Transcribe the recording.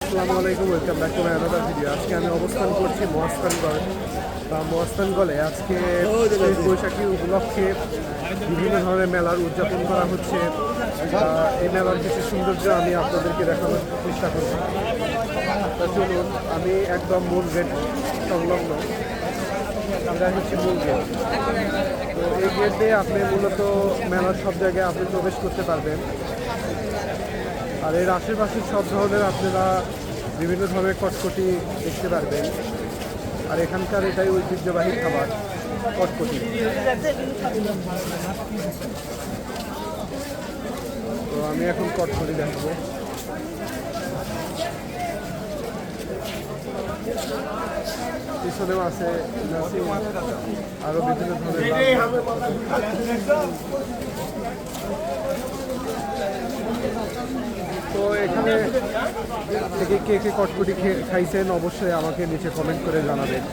আসসালামু আলাইকুম, welcome back to my another video. আজকে আমি অবস্থান করছি মহাস্থানগড়ে। আজকে শেষ বৈশাখী উপলক্ষে বিভিন্ন ধরনের মেলার উদযাপন করা হচ্ছে। এই মেলার কিছু সৌন্দর্য আমি আপনাদেরকে দেখানোর চেষ্টা করব। তা চলুন, আমি একদম মূল গেট সংলগ্ন, এটা হচ্ছে মূল গেট। তো এই গেট দিয়ে আপনি মূলত মেলার সব জায়গায় আপনি প্রবেশ করতে পারবেন। আর এর আশেপাশের সব ধরনের আপনারা বিভিন্ন ধরনের কটকটি দেখতে পারবেন। আর এখানকার এটাই ঐতিহ্যবাহী খাবার, কটকটি। তো আমি এখন কটকটি দেখবো। পিছনেও আছে আরো বিভিন্ন ধরনের। তো এখানে থেকে কে কে কটকটি খাইছেন অবশ্যই আমাকে নিচে কমেন্ট করে জানাবেন।